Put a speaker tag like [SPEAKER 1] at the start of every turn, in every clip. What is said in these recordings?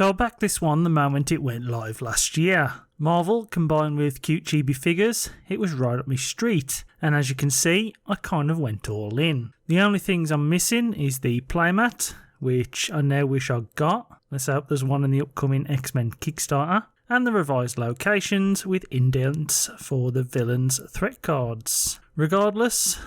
[SPEAKER 1] So I backed this one the moment it went live last year. Marvel combined with cute chibi figures, it was right up my street, and as you can see, I kind of went all in. The only things I'm missing is the playmat, which I now wish I got. Let's hope there's one in the upcoming X-Men Kickstarter, and the revised locations with indents for the villains' threat cards. Regardless,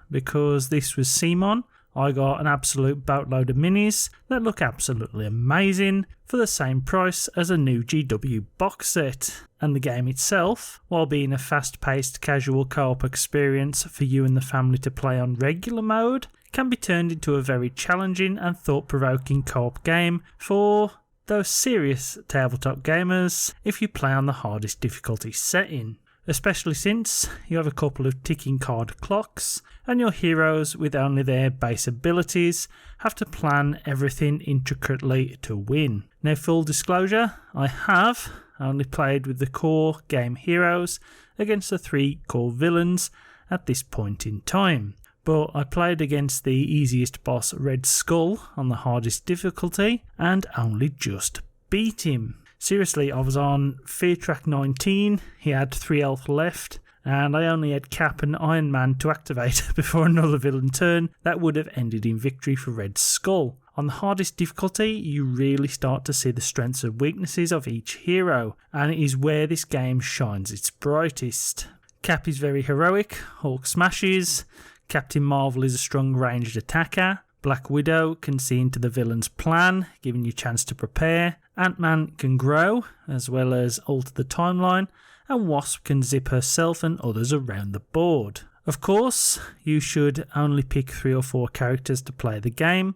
[SPEAKER 1] because this was CMON, I got an absolute boatload of minis that look absolutely amazing for the same price as a new GW box set. And the game itself, while being a fast-paced casual co-op experience for you and the family to play on regular mode, can be turned into a very challenging and thought-provoking co-op game for those serious tabletop gamers if you play on the hardest difficulty setting. Especially since you have a couple of ticking card clocks and your heroes with only their base abilities have to plan everything intricately to win. Now, full disclosure, I have only played with the core game heroes against the 3 core villains at this point in time, but I played against the easiest boss Red Skull on the hardest difficulty and only just beat him. Seriously, I was on Fear Track 19, he had 3 health left, and I only had Cap and Iron Man to activate before another villain turn that would have ended in victory for Red Skull. On the hardest difficulty, you really start to see the strengths and weaknesses of each hero, and it is where this game shines its brightest. Cap is very heroic, Hulk smashes, Captain Marvel is a strong ranged attacker, Black Widow can see into the villain's plan, giving you a chance to prepare. Ant-Man can grow, as well as alter the timeline, and Wasp can zip herself and others around the board. Of course, you should only pick 3 or 4 characters to play the game,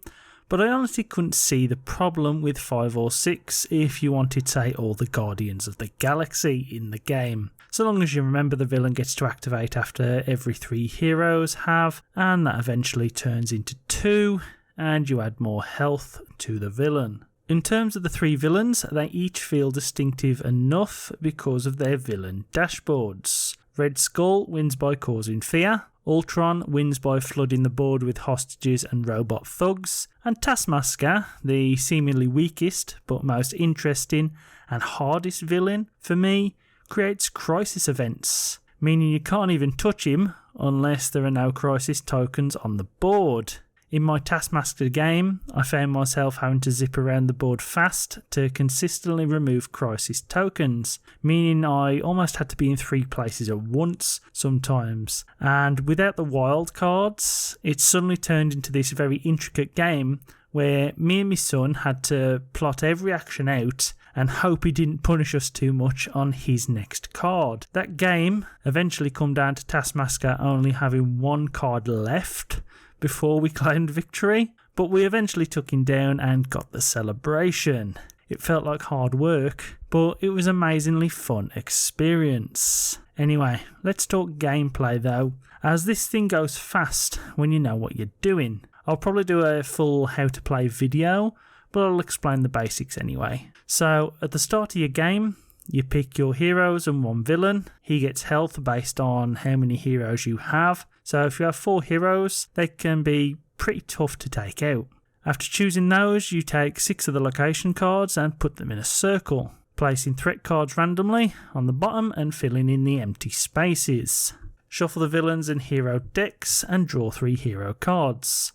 [SPEAKER 1] but I honestly couldn't see the problem with 5 or 6 if you wanted, say, all the Guardians of the Galaxy in the game. So long as you remember the villain gets to activate after every 3 heroes have, and that eventually turns into 2, and you add more health to the villain. In terms of the 3 villains, they each feel distinctive enough because of their villain dashboards. Red Skull wins by causing fear, Ultron wins by flooding the board with hostages and robot thugs, and Taskmaster, the seemingly weakest but most interesting and hardest villain for me, creates crisis events, meaning you can't even touch him unless there are no crisis tokens on the board. In my Taskmaster game, I found myself having to zip around the board fast to consistently remove crisis tokens, meaning I almost had to be in 3 places at once sometimes. And without the wild cards, it suddenly turned into this very intricate game where me and my son had to plot every action out and hope he didn't punish us too much on his next card. That game eventually come down to Taskmaster only having 1 card left before we claimed victory, but we eventually took him down and got the celebration. It felt like hard work, but it was an amazingly fun experience. Anyway, let's talk gameplay though, as this thing goes fast when you know what you're doing. I'll probably do a full how to play video, but I'll explain the basics anyway. So at the start of your game, you pick your heroes and 1 villain. He gets health based on how many heroes you have. So if you have 4 heroes, they can be pretty tough to take out. After choosing those, you take 6 of the location cards and put them in a circle, placing threat cards randomly on the bottom and filling in the empty spaces. Shuffle the villains and hero decks and draw 3 hero cards.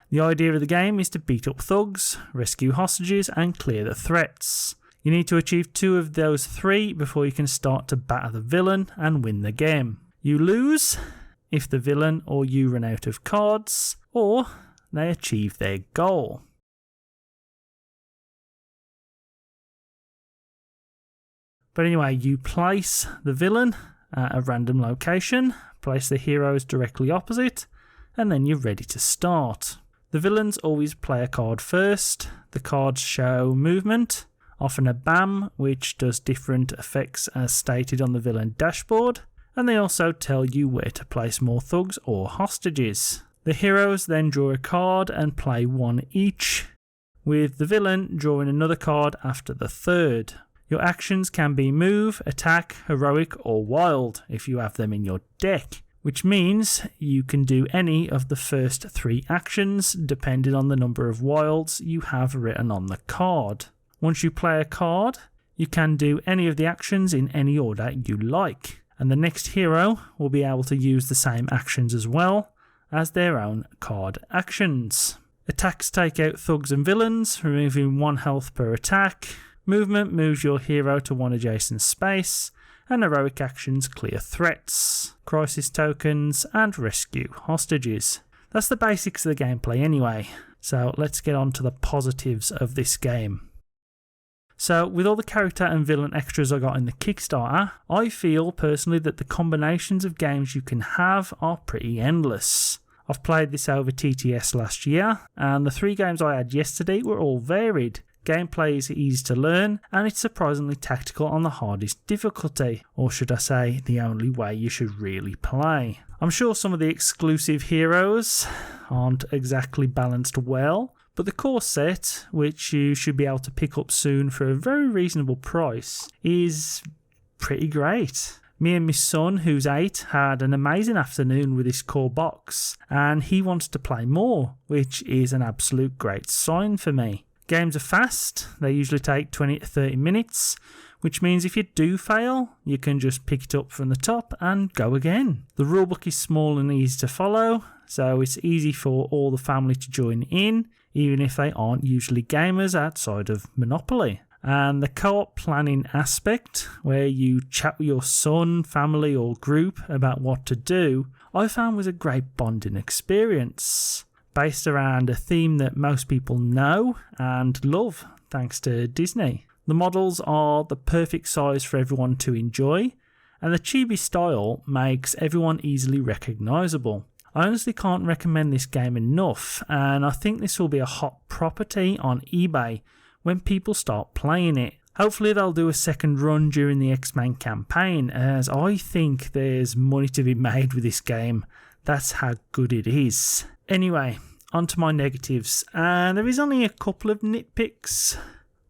[SPEAKER 1] The idea of the game is to beat up thugs, rescue hostages and clear the threats. You need to achieve 2 of those 3 before you can start to batter the villain and win the game. You lose if the villain or you run out of cards, or they achieve their goal. But anyway, you place the villain at a random location, place the heroes directly opposite, and then you're ready to start. The villains always play a card first. The cards show movement, often a BAM, which does different effects as stated on the villain dashboard, and they also tell you where to place more thugs or hostages. The heroes then draw a card and play 1 each, with the villain drawing another card after the 3rd. Your actions can be move, attack, heroic or wild if you have them in your deck, which means you can do any of the first 3 actions depending on the number of wilds you have written on the card. Once you play a card, you can do any of the actions in any order you like, and the next hero will be able to use the same actions as well as their own card actions. Attacks take out thugs and villains, removing 1 health per attack. Movement moves your hero to 1 adjacent space, and heroic actions clear threats, crisis tokens, and rescue hostages. That's the basics of the gameplay anyway, so let's get on to the positives of this game. So with all the character and villain extras I got in the Kickstarter, I feel personally that the combinations of games you can have are pretty endless. I've played this over TTS last year, and the 3 games I had yesterday were all varied. Gameplay is easy to learn, and it's surprisingly tactical on the hardest difficulty, or should I say, the only way you should really play. I'm sure some of the exclusive heroes aren't exactly balanced well, but the core set, which you should be able to pick up soon for a very reasonable price, is pretty great. Me and my son, who's 8, had an amazing afternoon with this core box, and he wants to play more, which is an absolute great sign for me. Games are fast, they usually take 20 to 30 minutes, which means if you do fail, you can just pick it up from the top and go again. The rulebook is small and easy to follow, so it's easy for all the family to join in, even if they aren't usually gamers outside of Monopoly. And the co-op planning aspect, where you chat with your son, family or group about what to do, I found was a great bonding experience, based around a theme that most people know and love thanks to Disney. The models are the perfect size for everyone to enjoy, and the chibi style makes everyone easily recognisable. I honestly can't recommend this game enough, and I think this will be a hot property on eBay when people start playing it. Hopefully they'll do a second run during the X-Men campaign, as I think there's money to be made with this game. That's how good it is. Anyway, on to my negatives, and there is only a couple of nitpicks.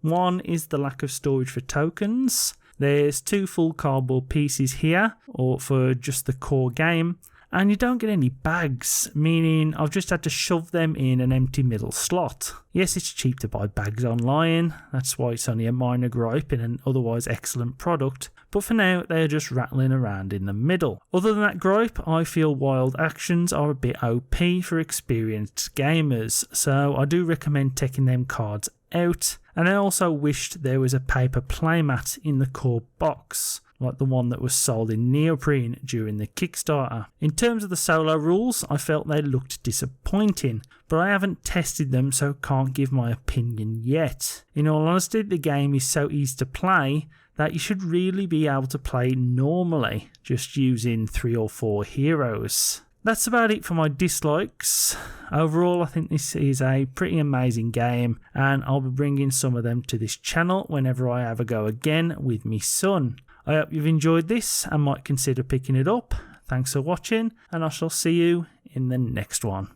[SPEAKER 1] One is the lack of storage for tokens. There's 2 full cardboard pieces here, or for just the core game, and you don't get any bags, meaning I've just had to shove them in an empty middle slot. Yes, it's cheap to buy bags online, that's why it's only a minor gripe in an otherwise excellent product, but for now they're just rattling around in the middle. Other than that gripe, I feel wild actions are a bit OP for experienced gamers, so I do recommend taking them cards out, and I also wished there was a paper playmat in the core box, like the one that was sold in neoprene during the Kickstarter. In terms of the solo rules, I felt they looked disappointing, but I haven't tested them so can't give my opinion yet. In all honesty, the game is so easy to play that you should really be able to play normally, just using 3 or 4 heroes. That's about it for my dislikes. Overall, I think this is a pretty amazing game, and I'll be bringing some of them to this channel whenever I have a go again with my son. I hope you've enjoyed this and might consider picking it up. Thanks for watching, and I shall see you in the next one.